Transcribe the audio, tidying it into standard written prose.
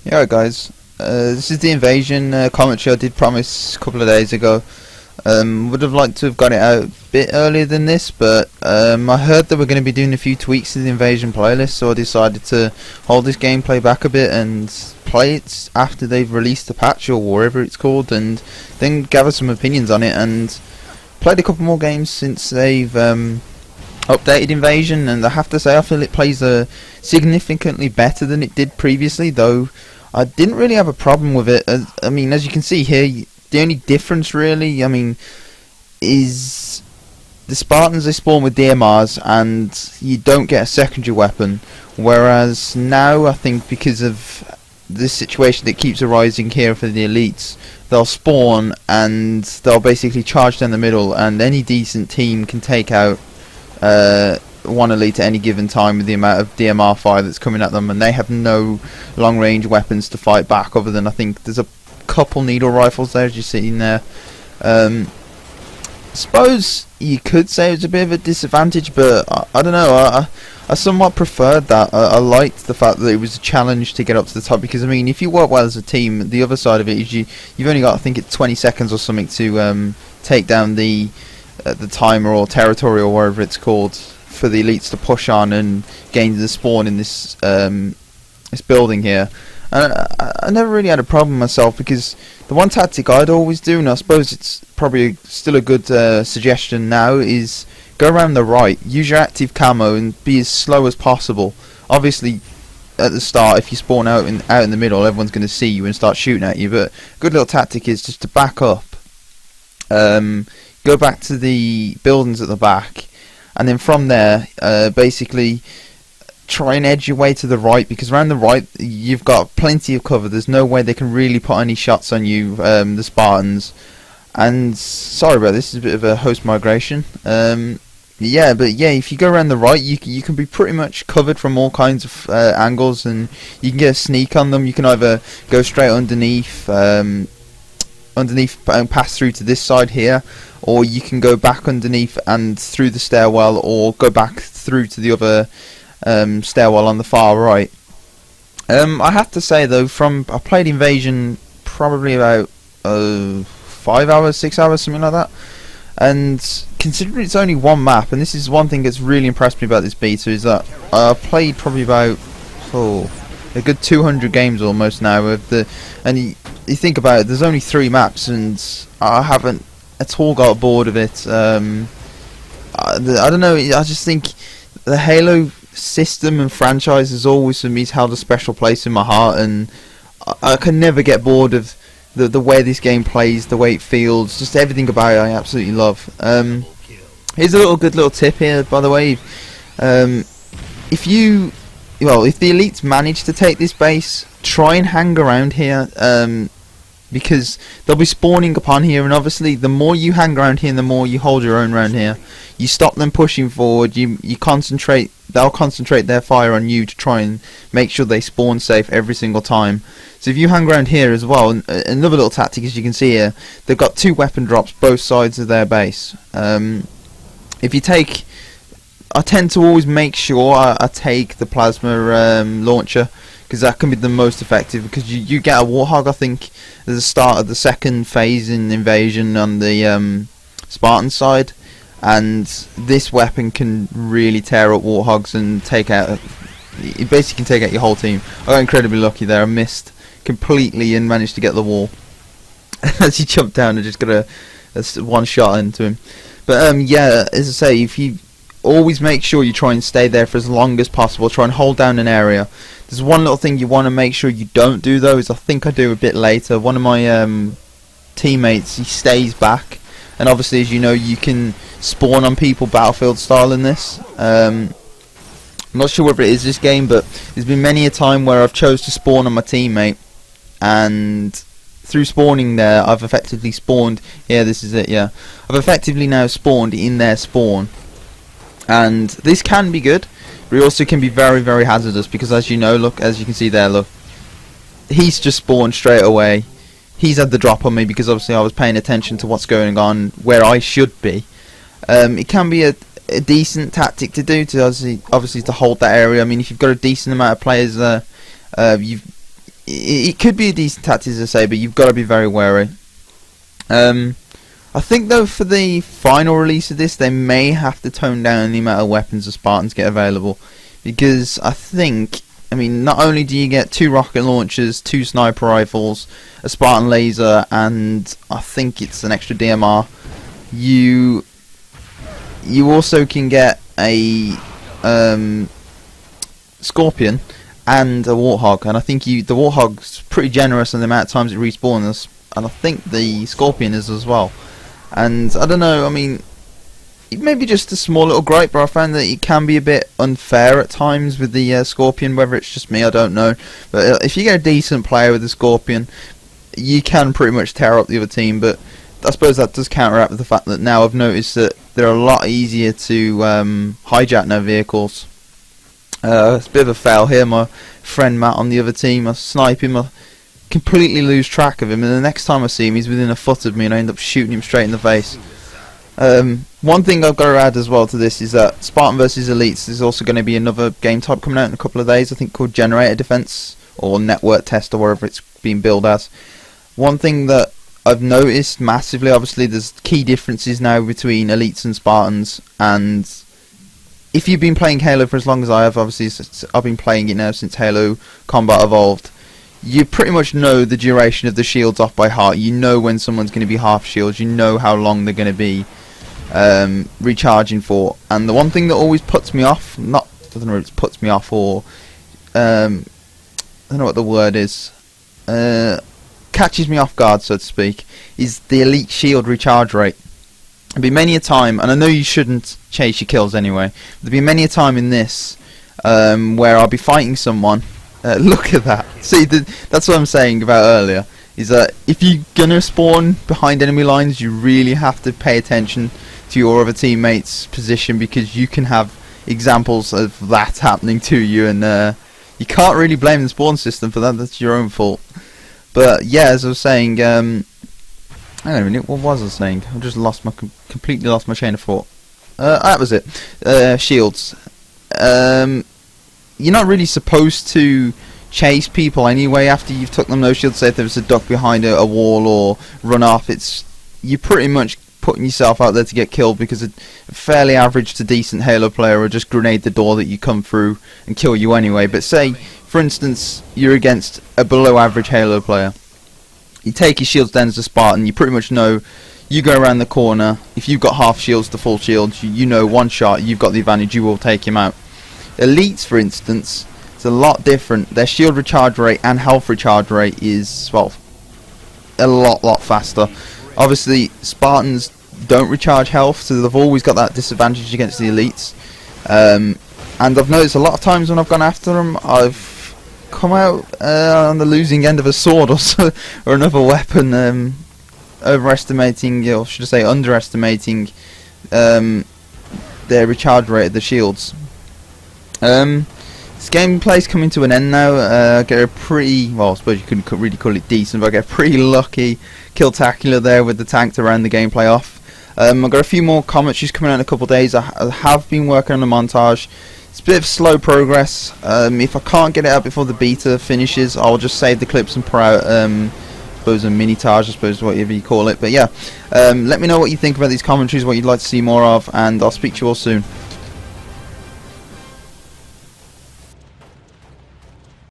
Yeah, right, guys. This is the invasion commentary I did promise a couple of days ago. Would have liked to have got it out a bit earlier than this, but I heard that we're going to be doing a few tweaks to the invasion playlist, so I decided to hold this gameplay back a bit and play it after they've released the patch or whatever it's called, and then gather some opinions on it. And played a couple more games since they've updated Invasion, and I have to say I feel it plays significantly better than it did previously, though I didn't really have a problem with it. I mean, as you can see here, the only difference really, is the Spartans, they spawn with DMRs and you don't get a secondary weapon, whereas now I think because of this situation that keeps arising here for the elites, they'll spawn and they'll basically charge down the middle, and any decent team can take out one elite at any given time with the amount of DMR fire that's coming at them, and they have no long range weapons to fight back other than, I think there's a couple needle rifles there as you see in there. Suppose you could say it was a bit of a disadvantage, but I don't know, I somewhat preferred that. I liked the fact that it was a challenge to get up to the top, because I mean, if you work well as a team, the other side of it is you've only got, I think it's 20 seconds or something to take down the timer or territory or whatever it's called for the elites to push on and gain the spawn in this this building here. And I never really had a problem myself, because the one tactic I'd always do, and I suppose it's probably still a good suggestion now, is go around the right, use your active camo and be as slow as possible. Obviously at the start, if you spawn out in the middle, everyone's going to see you and start shooting at you, but a good little tactic is just to back up, go back to the buildings at the back, and then from there basically try and edge your way to the right, because around the right you've got plenty of cover. There's no way they can really put any shots on you, the Spartans. And sorry about this, is a bit of a host migration. Yeah, if you go around the right, you can be pretty much covered from all kinds of angles, and you can get a sneak on them. You can either go straight underneath and pass through to this side here, or you can go back underneath and through the stairwell, or go back through to the other stairwell on the far right. I have to say though, I played Invasion probably about 5 hours, 6 hours, something like that, and considering it's only one map, and this is one thing that's really impressed me about this beta, is that I played probably about a good 200 games almost now and you think about it, there's only 3 maps, and I haven't at all got bored of it. I don't know, I just think the Halo system and franchise has always for me held a special place in my heart, and I can never get bored of the way this game plays, the way it feels, just everything about it I absolutely love. Here's a good little tip here, by the way. If the elites manage to take this base, try and hang around here, because they'll be spawning upon here, and obviously the more you hang around here and the more you hold your own around here, you stop them pushing forward, you concentrate, they'll concentrate their fire on you to try and make sure they spawn safe every single time. So if you hang around here as well, another little tactic, as you can see here, they've got 2 weapon drops both sides of their base. If you take, I tend to always make sure I take the plasma launcher, because that can be the most effective, because you get a Warthog, I think, at the start of the second phase in Invasion on the Spartan side, and this weapon can really tear up Warthogs and it basically can take out your whole team. I got incredibly lucky there, I missed completely and managed to get the wall as he jumped down and just got a one shot into him. But yeah, as I say, if you always make sure you try and stay there for as long as possible, try and hold down an area. There's one little thing you want to make sure you don't do though, is I think I do a bit later, one of my teammates, he stays back, and obviously as you know you can spawn on people battlefield style in this. I'm not sure whether it is this game, but there's been many a time where I've chose to spawn on my teammate, and through spawning there I've effectively spawned, yeah, this is it, yeah, I've effectively now spawned in their spawn. And this can be good, but it also can be very, very hazardous, because as you know, look, as you can see there, look, he's just spawned straight away. He's had the drop on me because obviously I was paying attention to what's going on where I should be. It can be a decent tactic to do, to obviously to hold that area. I mean, if you've got a decent amount of players there, it could be a decent tactic, as I say, but you've got to be very wary. I think though for the final release of this, they may have to tone down the amount of weapons the Spartans get available, because I mean, not only do you get 2 rocket launchers, 2 sniper rifles, a Spartan laser, and I think it's an extra DMR. You also can get a Scorpion and a Warthog, and I think the Warthog's pretty generous in the amount of times it respawns, and I think the Scorpion is as well. And I don't know, I mean, it may be just a small little gripe, but I found that it can be a bit unfair at times with the Scorpion. Whether it's just me, I don't know. But if you get a decent player with the Scorpion, you can pretty much tear up the other team. But I suppose that does counteract with the fact that now I've noticed that they're a lot easier to hijack their vehicles. It's a bit of a fail here. My friend Matt on the other team, I snipe him, I completely lose track of him, and the next time I see him he's within a foot of me and I end up shooting him straight in the face. One thing I've got to add as well to this is that Spartan vs Elites, there's also going to be another game type coming out in a couple of days, I think, called Generator Defense or Network Test or whatever it's being billed as. One thing that I've noticed massively, obviously there's key differences now between Elites and Spartans, and if you've been playing Halo for as long as I have, obviously I've been playing it now since Halo Combat Evolved, you pretty much know the duration of the shields off by heart. You know when someone's going to be half shields, you know how long they're going to be recharging for. And the one thing that always puts me off, I don't know if it's puts me off or I don't know what the word is, catches me off guard, so to speak, is the elite shield recharge rate. There'll be many a time, and I know you shouldn't chase your kills anyway, there'll be many a time in this where I'll be fighting someone. Look at that. See, that's what I'm saying about earlier, is that if you're going to spawn behind enemy lines, you really have to pay attention to your other teammates' position, because you can have examples of that happening to you, and you can't really blame the spawn system for that. That's your own fault. But yeah, as I was saying, I don't even know, what was I saying? I just completely lost my chain of thought. That was it. Shields. You're not really supposed to chase people anyway after you've took them those shields. Say if there was a duck behind a wall or run off, you're pretty much putting yourself out there to get killed, because a fairly average to decent Halo player will just grenade the door that you come through and kill you anyway. But say, for instance, you're against a below average Halo player, you take your shields down as a Spartan, you pretty much know you go around the corner, if you've got half shields to full shields, you know one shot, you've got the advantage, you will take him out. Elites, for instance, it's a lot different. Their shield recharge rate and health recharge rate is, well, a lot faster. Obviously, Spartans don't recharge health, so they've always got that disadvantage against the Elites. And I've noticed a lot of times when I've gone after them, I've come out on the losing end of a sword or so, or another weapon, overestimating, or should I say underestimating, their recharge rate of the shields. This gameplay's coming to an end now. I get a pretty, well, I suppose you couldn't really call it decent, but I get a pretty lucky kill-tacular there with the tank to round the gameplay off. I've got a few more commentaries coming out in a couple of days. I have been working on a montage. It's a bit of slow progress. If I can't get it out before the beta finishes, I'll just save the clips and put out, I suppose, a mini-tage, I suppose, whatever you call it. But yeah, let me know what you think about these commentaries, what you'd like to see more of, and I'll speak to you all soon.